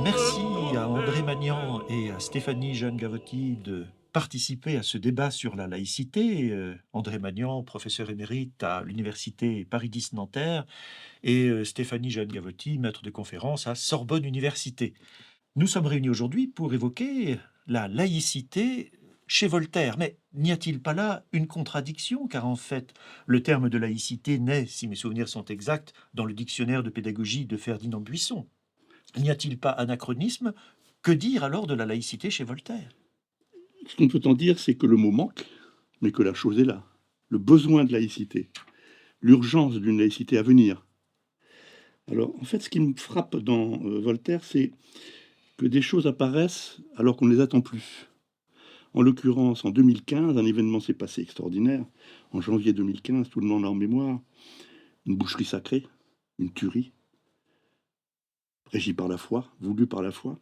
Merci à André Magnan et à Stéphanie Jeanne-Gavotti de participer à ce débat sur la laïcité. André Magnan, professeur émérite à l'université Paris X Nanterre, et Stéphanie Jeanne-Gavotti, maître de conférence à Sorbonne Université. Nous sommes réunis aujourd'hui pour évoquer la laïcité chez Voltaire. Mais n'y a-t-il pas là une contradiction? Car en fait, le terme de laïcité naît, si mes souvenirs sont exacts, dans le dictionnaire de pédagogie de Ferdinand Buisson. N'y a-t-il pas anachronisme? Que dire alors de la laïcité chez Voltaire? Ce qu'on peut en dire, c'est que le mot manque, mais que la chose est là. Le besoin de laïcité, l'urgence d'une laïcité à venir. Alors, en fait, ce qui me frappe dans Voltaire, c'est que des choses apparaissent alors qu'on ne les attend plus. En l'occurrence, en 2015, un événement s'est passé extraordinaire. En janvier 2015, tout le monde a en mémoire une boucherie sacrée, une tuerie, régie par la foi, voulue par la foi.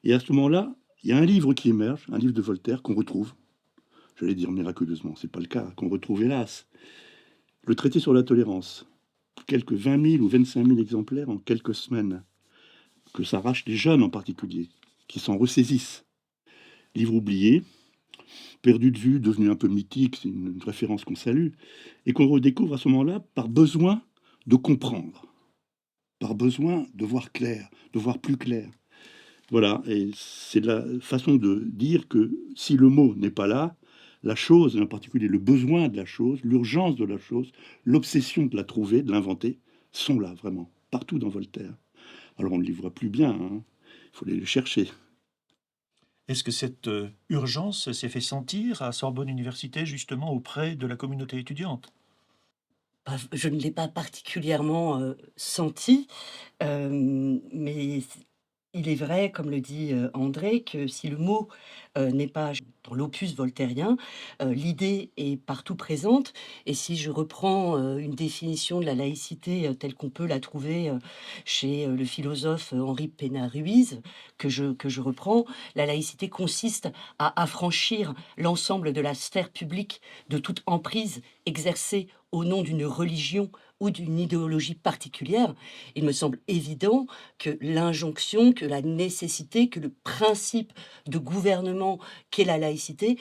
Et à ce moment-là, il y a un livre qui émerge, un livre de Voltaire qu'on retrouve, j'allais dire miraculeusement, c'est pas le cas, qu'on retrouve hélas, le traité sur la tolérance, quelques 20 000 ou 25 000 exemplaires en quelques semaines, que s'arrachent les jeunes en particulier, qui s'en ressaisissent. Livre oublié, perdu de vue, devenu un peu mythique, c'est une référence qu'on salue, et qu'on redécouvre à ce moment-là par besoin de comprendre, par besoin de voir clair, de voir plus clair. Voilà, et c'est la façon de dire que si le mot n'est pas là, la chose, et en particulier le besoin de la chose, l'urgence de la chose, l'obsession de la trouver, de l'inventer, sont là vraiment, partout dans Voltaire. Alors on ne les voit plus bien, hein. Il faut aller les chercher. Est-ce que cette urgence s'est fait sentir à Sorbonne Université, justement auprès de la communauté étudiante? Je ne l'ai pas particulièrement senti, mais il est vrai, comme le dit André, que si le mot n'est pas dans l'opus voltairien, l'idée est partout présente. Et si je reprends une définition de la laïcité telle qu'on peut la trouver chez le philosophe Henri Pénard-Ruiz, que je reprends, la laïcité consiste à affranchir l'ensemble de la sphère publique de toute emprise exercée au nom d'une religion ou d'une idéologie particulière. Il me semble évident que l'injonction, que la nécessité, que le principe de gouvernement qu'est la laïcité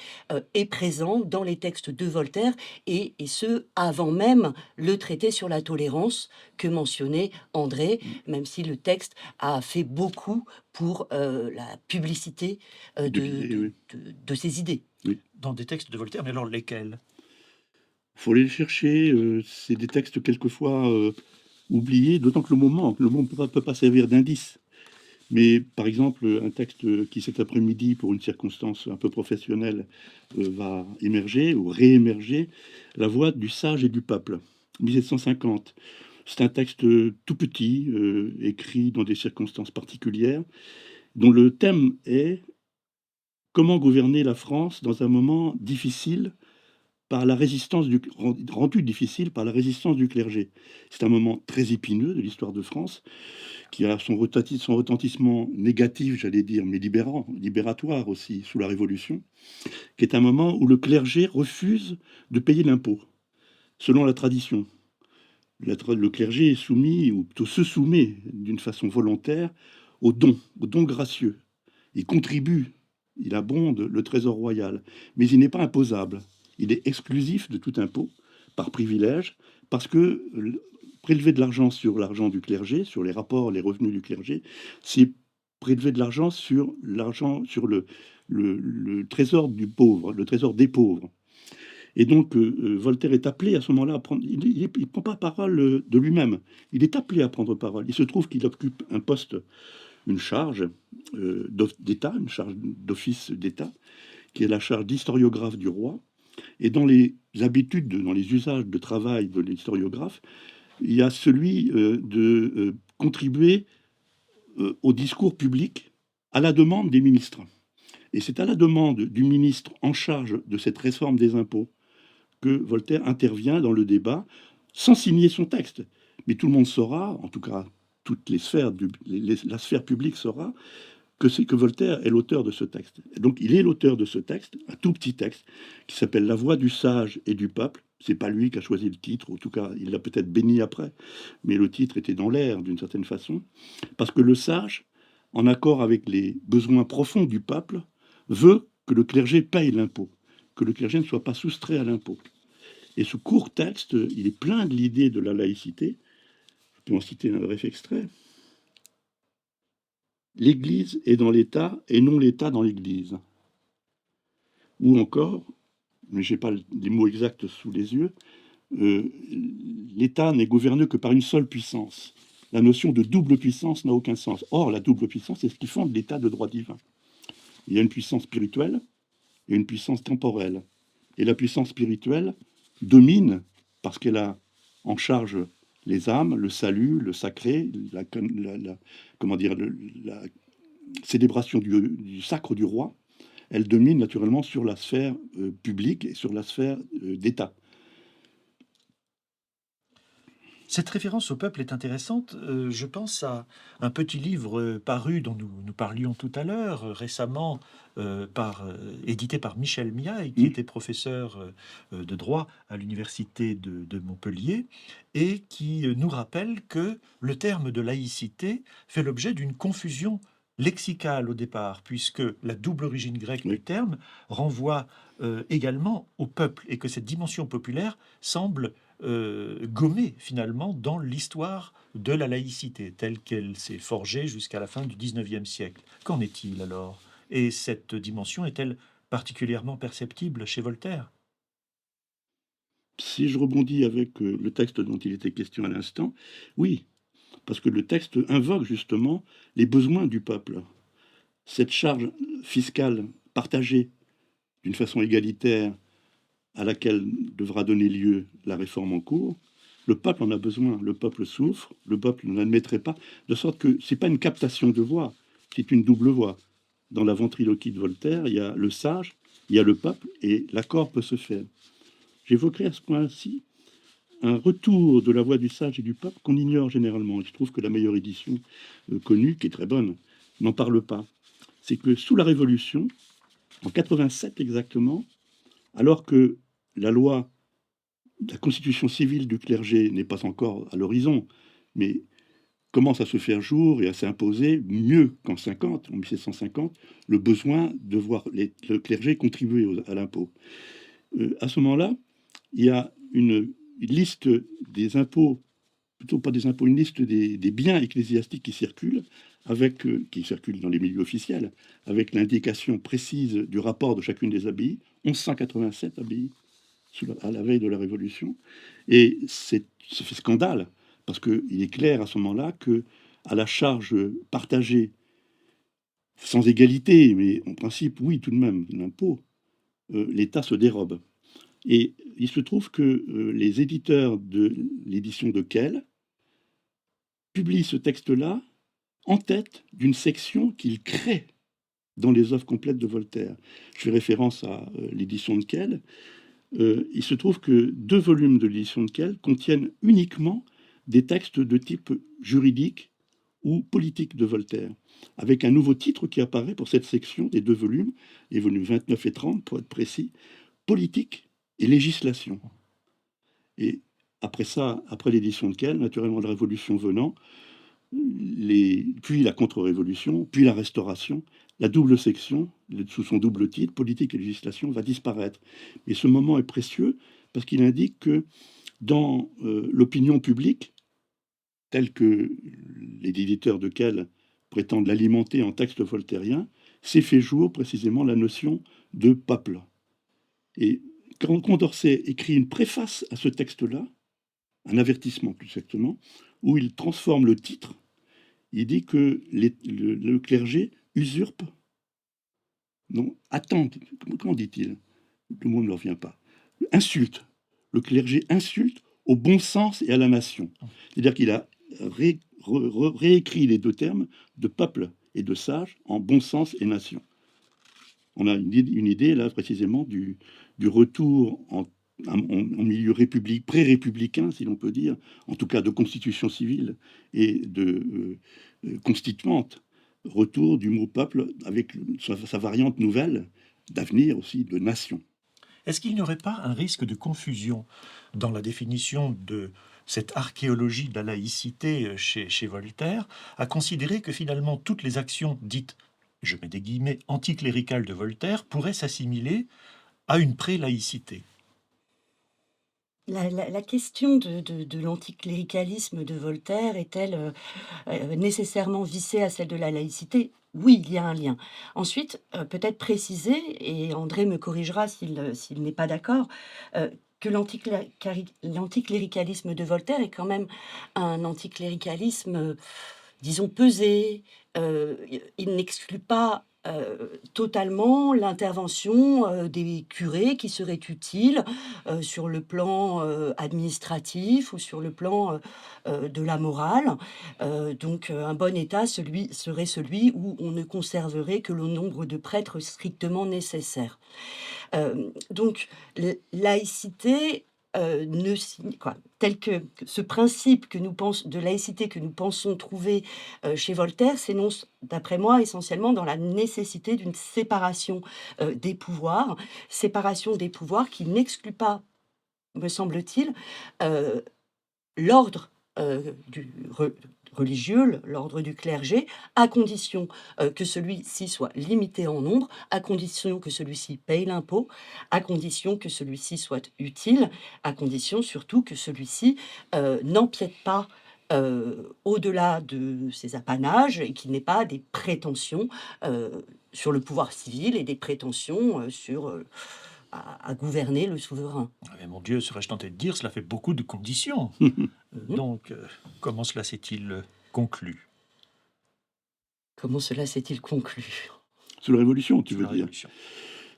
est présent dans les textes de Voltaire, et ce, avant même le traité sur la tolérance que mentionnait André, même si le texte a fait beaucoup pour la publicité de ses idées. Oui. Dans des textes de Voltaire, mais alors lesquels? Il faut aller les chercher, c'est des textes quelquefois oubliés, d'autant que le mot manque, le mot ne peut pas servir d'indice. Mais par exemple, un texte qui cet après-midi, pour une circonstance un peu professionnelle, va émerger ou réémerger, La voix du sage et du peuple, 1750. C'est un texte tout petit, écrit dans des circonstances particulières, dont le thème est comment gouverner la France dans un moment difficile par la résistance rendu difficile par la résistance du clergé. C'est un moment très épineux de l'histoire de France, qui a son retentissement négatif, j'allais dire, mais libératoire aussi, sous la Révolution, qui est un moment où le clergé refuse de payer l'impôt, selon la tradition. Le clergé est soumis, ou plutôt se soumet d'une façon volontaire, aux dons gracieux. Il contribue, il abonde le trésor royal, mais il n'est pas imposable. Il est exclusif de tout impôt, par privilège, parce que prélever de l'argent sur l'argent du clergé, sur les rapports, les revenus du clergé, c'est prélever de l'argent sur le trésor du pauvre, le trésor des pauvres. Et donc, Voltaire est appelé à ce moment-là à prendre... Il ne prend pas parole de lui-même. Il est appelé à prendre parole. Il se trouve qu'il occupe un poste, une charge d'État, une charge d'office d'État, qui est la charge d'historiographe du roi. Et dans les habitudes, dans les usages de travail de l'historiographe, il y a celui de contribuer au discours public à la demande des ministres. Et c'est à la demande du ministre en charge de cette réforme des impôts que Voltaire intervient dans le débat sans signer son texte. Mais tout le monde saura, en tout cas toutes les sphères, la sphère publique saura, que Voltaire est l'auteur de ce texte. Donc il est l'auteur de ce texte, un tout petit texte, qui s'appelle La voix du sage et du peuple. C'est pas lui qui a choisi le titre, en tout cas il l'a peut-être béni après, mais le titre était dans l'air d'une certaine façon, parce que le sage, en accord avec les besoins profonds du peuple, veut que le clergé paye l'impôt, que le clergé ne soit pas soustrait à l'impôt. Et ce court texte, il est plein de l'idée de la laïcité. Je peux en citer un bref extrait. L'Église est dans l'État et non l'État dans l'Église. Ou encore, mais je n'ai pas les mots exacts sous les yeux, l'État n'est gouverné que par une seule puissance. La notion de double puissance n'a aucun sens. Or, la double puissance, c'est ce qui fonde l'État de droit divin. Il y a une puissance spirituelle et une puissance temporelle. Et la puissance spirituelle domine parce qu'elle a en charge les âmes, le salut, le sacré, la célébration du sacre du roi. Elle domine naturellement sur la sphère publique et sur la sphère d'État. Cette référence au peuple est intéressante. Je pense à un petit livre paru dont nous parlions tout à l'heure, récemment édité par Michel Miaille, qui était professeur de droit à l'université de Montpellier, et qui nous rappelle que le terme de laïcité fait l'objet d'une confusion lexicale au départ, puisque la double origine grecque du terme renvoie également au peuple, et que cette dimension populaire semble gommée finalement dans l'histoire de la laïcité telle qu'elle s'est forgée jusqu'à la fin du XIXe siècle. Qu'en est-il alors? Et cette dimension est-elle particulièrement perceptible chez Voltaire? Si je rebondis avec le texte dont il était question à l'instant, oui, parce que le texte invoque justement les besoins du peuple. Cette charge fiscale partagée d'une façon égalitaire à laquelle devra donner lieu la réforme en cours, le peuple en a besoin, le peuple souffre, le peuple ne l'admettrait pas, de sorte que ce n'est pas une captation de voix, c'est une double voix. Dans la ventriloquie de Voltaire, il y a le sage, il y a le peuple, et l'accord peut se faire. J'évoquerai à ce point-ci un retour de la voix du sage et du peuple qu'on ignore généralement. Je trouve que la meilleure édition connue, qui est très bonne, n'en parle pas. C'est que sous la Révolution, en 87 exactement, alors que la loi, la constitution civile du clergé n'est pas encore à l'horizon, mais commence à se faire jour et à s'imposer mieux qu'en 50, en 1750, le besoin de voir le clergé contribuer à l'impôt. À ce moment-là, il y a une liste des impôts, plutôt pas des impôts, une liste des biens ecclésiastiques qui circulent, qui circulent dans les milieux officiels, avec l'indication précise du rapport de chacune des abbayes, 1187 abbayes à la veille de la Révolution. Et ça fait scandale, parce qu'il est clair à ce moment-là que à la charge partagée, sans égalité, mais en principe, oui, tout de même, l'impôt, l'État se dérobe. Et il se trouve que les éditeurs de l'édition de Kehl publient ce texte-là en tête d'une section qu'ils créent dans les œuvres complètes de Voltaire. Je fais référence à l'édition de Kehl. Il se trouve que 2 volumes de l'édition de Kehl contiennent uniquement des textes de type juridique ou politique de Voltaire, avec un nouveau titre qui apparaît pour cette section des 2 volumes, les volumes 29 et 30 pour être précis, politique et législation. Et après ça, après l'édition de Kehl, naturellement la Révolution venant, puis la contre-révolution, puis la Restauration, la double section, sous son double titre, politique et législation, va disparaître. Et ce moment est précieux parce qu'il indique que dans l'opinion publique, telle que les éditeurs de Kehl prétendent l'alimenter en texte voltairien, s'est fait jour précisément la notion de peuple. Et quand Condorcet écrit une préface à ce texte-là, un avertissement plus exactement, où il transforme le titre, il dit que le clergé usurpe, non, attend, comment dit-il? Le mot ne leur vient pas. Insulte. Le clergé insulte au bon sens et à la nation. C'est-à-dire qu'il a réécrit les 2 termes de peuple et de sages en bon sens et nation. On a une idée là précisément du retour en milieu pré-républicain, si l'on peut dire, en tout cas de constitution civile et de constituante, retour du mot peuple avec sa variante nouvelle d'avenir aussi, de nation. Est-ce qu'il n'y aurait pas un risque de confusion dans la définition de cette archéologie de la laïcité chez Voltaire, à considérer que finalement toutes les actions dites, je mets des guillemets, anticléricales de Voltaire pourraient s'assimiler à une pré-laïcité? La question de l'anticléricalisme de Voltaire est-elle nécessairement vissée à celle de la laïcité? Oui, il y a un lien. Ensuite, peut-être préciser, et André me corrigera s'il n'est pas d'accord, que l'anticléricalisme de Voltaire est quand même un anticléricalisme, disons pesé. Il n'exclut pas, totalement l'intervention, des curés qui seraient utiles, sur le plan, administratif ou sur le plan, de la morale. Donc, un bon état serait celui où on ne conserverait que le nombre de prêtres strictement nécessaire. Donc laïcité, ne signi quoi, tel que ce principe que nous pense de laïcité que nous pensons trouver, chez Voltaire s'énonce, d'après moi, essentiellement dans la nécessité d'une séparation des pouvoirs qui n'exclut pas, me semble-t-il, heu, l'ordre, du religieux, l'ordre du clergé, à condition, que celui-ci soit limité en nombre, à condition que celui-ci paye l'impôt, à condition que celui-ci soit utile, à condition surtout que celui-ci, n'empiète pas, au-delà de ses apanages et qu'il n'ait pas des prétentions, sur le pouvoir civil et des prétentions, à gouverner le souverain. Ah, mais mon Dieu, serais-je tenté de dire, cela fait beaucoup de conditions. Mmh. Donc, comment cela s'est-il conclu Comment cela s'est-il conclu? Sous la Révolution, tu sous veux la dire. Révolution?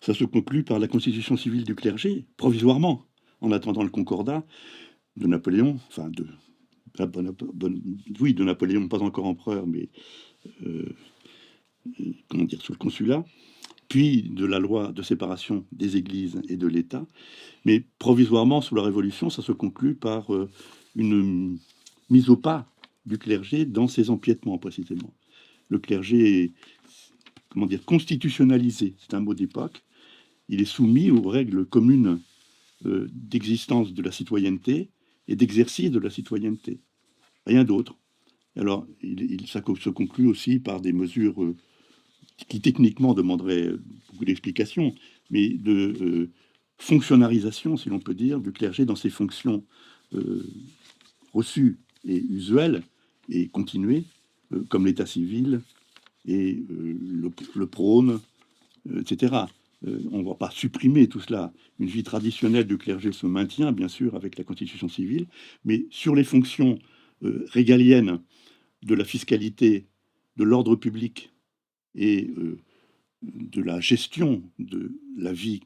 Ça se conclut par la constitution civile du clergé, provisoirement, en attendant le concordat de Napoléon, enfin de Napoléon, pas encore empereur, mais comment dire, sous le consulat, puis de la loi de séparation des églises et de l'État. Mais provisoirement, sous la Révolution, ça se conclut par une mise au pas du clergé dans ses empiètements, précisément. Le clergé est, comment dire, constitutionnalisé, c'est un mot d'époque. Il est soumis aux règles communes d'existence de la citoyenneté et d'exercice de la citoyenneté. Rien d'autre. Alors, ça se conclut aussi par des mesures qui techniquement demanderaient beaucoup d'explications, mais de fonctionnalisation, si l'on peut dire, du clergé dans ses fonctions reçues et usuelles et continuées, comme l'état civil et le prône, etc. On ne va pas supprimer tout cela. Une vie traditionnelle du clergé se maintient, bien sûr, avec la constitution civile, mais sur les fonctions régaliennes de la fiscalité, de l'ordre public et de la gestion de la vie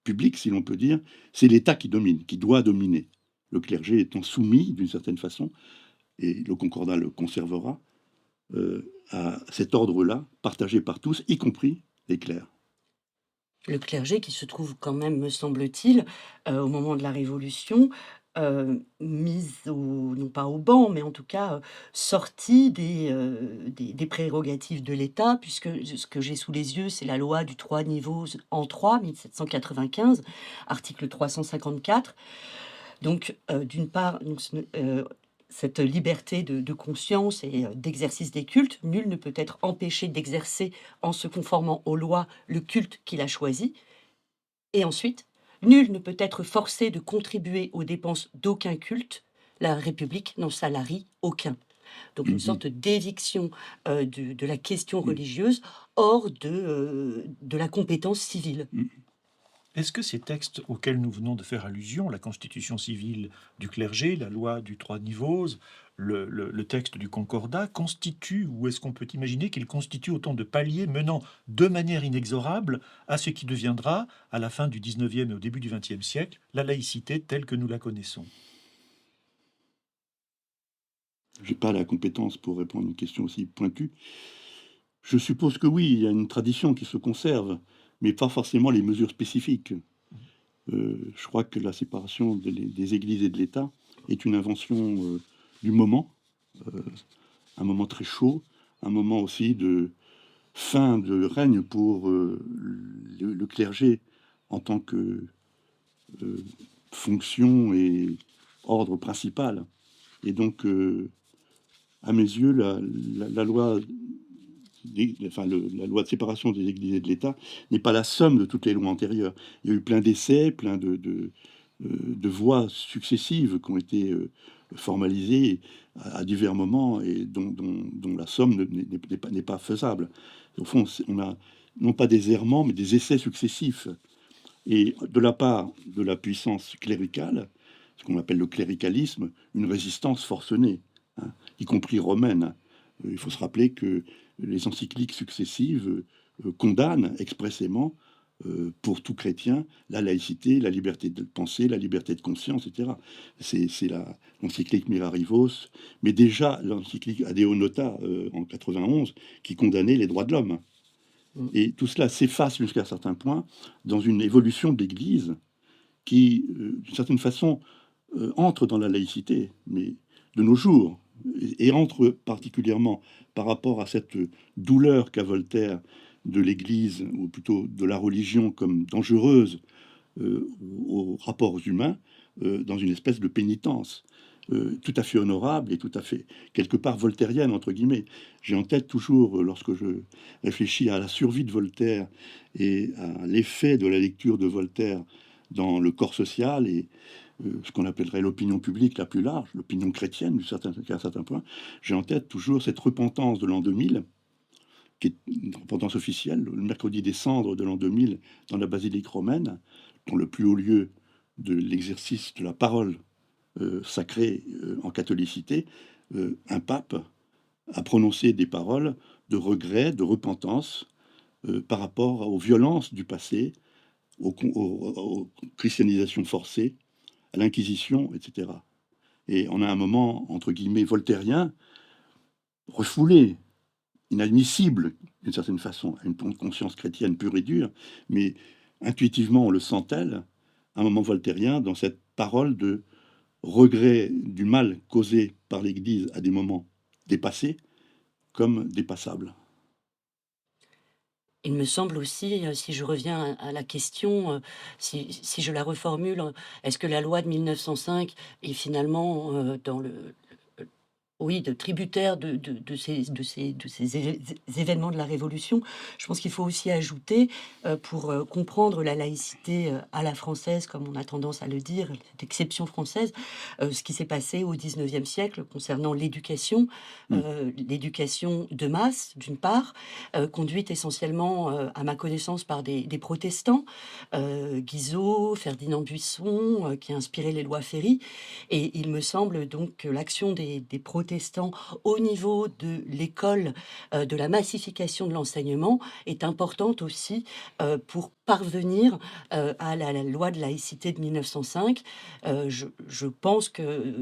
publique, si l'on peut dire, c'est l'État qui domine, qui doit dominer. Le clergé étant soumis, d'une certaine façon, et le concordat le conservera, à cet ordre-là, partagé par tous, y compris les clercs. Le clergé qui se trouve quand même, me semble-t-il, au moment de la Révolution, mis au non pas au ban, mais en tout cas, sorti des prérogatives de l'État puisque ce que j'ai sous les yeux, c'est la loi du 3 niveaux en 3, 1795, article 354. Donc, d'une part, donc cette liberté de conscience et d'exercice des cultes, nul ne peut être empêché d'exercer en se conformant aux lois le culte qu'il a choisi. Et ensuite, nul ne peut être forcé de contribuer aux dépenses d'aucun culte. La République n'en salarie aucun. Donc une Mhm. sorte d'éviction de la question Mhm. religieuse hors de la compétence civile. Mhm. Est-ce que ces textes auxquels nous venons de faire allusion, la constitution civile du clergé, la loi du 3 niveaux, le texte du concordat, constituent, ou est-ce qu'on peut imaginer qu'ils constituent autant de paliers menant de manière inexorable à ce qui deviendra, à la fin du 19e et au début du 20e siècle, la laïcité telle que nous la connaissons? J'ai pas la compétence pour répondre à une question aussi pointue. Je suppose que oui, il y a une tradition qui se conserve, mais pas forcément les mesures spécifiques. Je crois que la séparation des églises et de l'État est une invention du moment, euh, un moment très chaud, un moment aussi de fin de règne pour le clergé en tant que euh, fonction et ordre principal. Et donc, à mes yeux, la loi la loi de séparation des églises et de l'État n'est pas la somme de toutes les lois antérieures. Il y a eu plein d'essais, plein de voies successives qui ont été formalisées à divers moments et dont la somme n'est pas faisable. Au fond, on a non pas des errements, mais des essais successifs. Et de la part de la puissance cléricale, ce qu'on appelle le cléricalisme, une résistance forcenée, hein, y compris romaine. Il faut se rappeler que les encycliques successives condamnent expressément, pour tout chrétien, la laïcité, la liberté de penser, la liberté de conscience, etc. C'est l'encyclique Mirarivos, mais déjà l'encyclique Adeo Nota en 91 qui condamnait les droits de l'homme. Mm. Et tout cela s'efface jusqu'à un certain point dans une évolution de l'Église qui, d'une certaine façon, entre dans la laïcité, mais de nos jours, et entre particulièrement par rapport à cette douleur qu'a Voltaire de l'Église, ou plutôt de la religion comme dangereuse aux rapports humains, dans une espèce de pénitence. Tout à fait honorable et tout à fait, quelque part, voltairienne, entre guillemets. J'ai en tête toujours, lorsque je réfléchis à la survie de Voltaire et à l'effet de la lecture de Voltaire dans le corps social et ce qu'on appellerait l'opinion publique la plus large, l'opinion chrétienne, à un certain point, j'ai en tête toujours cette repentance de l'an 2000, qui est une repentance officielle, le mercredi des cendres de l'an 2000, dans la basilique romaine, dans le plus haut lieu de l'exercice de la parole sacrée en catholicité, un pape a prononcé des paroles de regret, de repentance par rapport aux violences du passé, aux christianisations forcées, à l'Inquisition, etc. Et on a un moment, entre guillemets, voltairien, refoulé, inadmissible, d'une certaine façon, à une conscience chrétienne pure et dure, mais intuitivement, on le sent tel, un moment voltairien dans cette parole de regret du mal causé par l'Église à des moments dépassés comme dépassables. Il me semble aussi, si je reviens à la question, si je la reformule, est-ce que la loi de 1905 est finalement, dans le oui, de tributaire de ces événements de la Révolution? Je pense qu'il faut aussi ajouter, pour, comprendre la laïcité, à la française, comme on a tendance à le dire, cette exception française, ce qui s'est passé au 19e siècle concernant l'éducation, Mm. l'éducation de masse, d'une part, conduite essentiellement, à ma connaissance, par des protestants, Guizot, Ferdinand Buisson, qui a inspiré les lois Ferry. Et il me semble donc que l'action des protestants au niveau de l'école, de la massification de l'enseignement est importante aussi, pour parvenir, à la loi de laïcité de 1905. Je pense que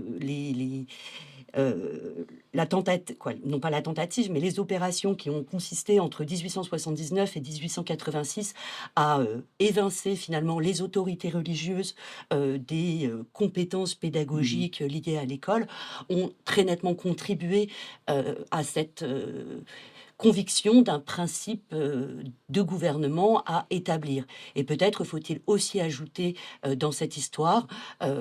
la tentative, quoi, non pas la tentative, mais les opérations qui ont consisté entre 1879 et 1886 à évincer finalement les autorités religieuses des compétences Mhm. pédagogiques liées à l'école ont très nettement contribué à cette conviction d'un principe de gouvernement à établir. Et peut-être faut-il aussi ajouter dans cette histoire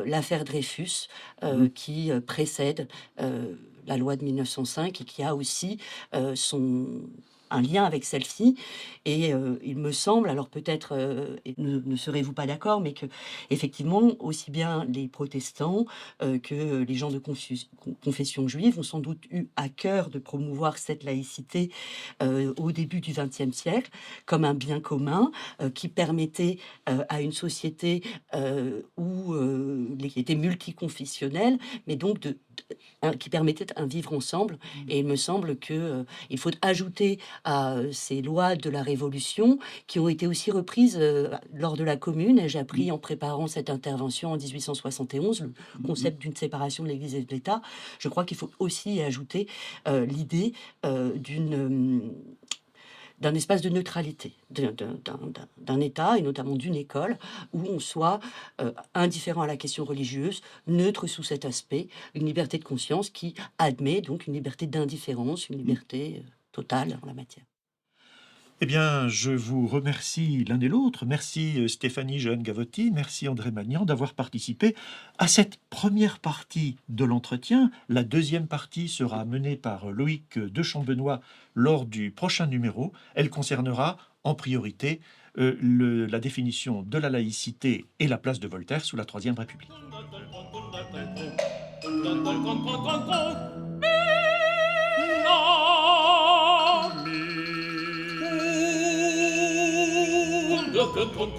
l'affaire Dreyfus Mhm. qui précède la loi de 1905 et qui a aussi un lien avec celle-ci. Et il me semble, alors peut-être et ne serez-vous pas d'accord, mais que effectivement aussi bien les protestants que les gens de confession juive ont sans doute eu à cœur de promouvoir cette laïcité au début du XXe siècle comme un bien commun qui permettait à une société qui était multiconfessionnelle, mais donc qui permettait un vivre ensemble. Et il me semble que il faut ajouter à ces lois de la Révolution qui ont été aussi reprises lors de la Commune. Et j'ai appris en préparant cette intervention en 1871 le Mhm. concept d'une séparation de l'Église et de l'État. Je crois qu'il faut aussi y ajouter l'idée d'une d'un espace de neutralité, d'un État et notamment d'une école où on soit indifférent à la question religieuse, neutre sous cet aspect, une liberté de conscience qui admet donc une liberté d'indifférence, une Mmh. liberté totale en la matière. Eh bien, je vous remercie l'un et l'autre. Merci Stéphanie Jeanne-Gavotti, merci André Magnan d'avoir participé à cette première partie de l'entretien. La deuxième partie sera menée par Loïc de Champbenoît lors du prochain numéro. Elle concernera en priorité la définition de la laïcité et la place de Voltaire sous la Troisième République. Con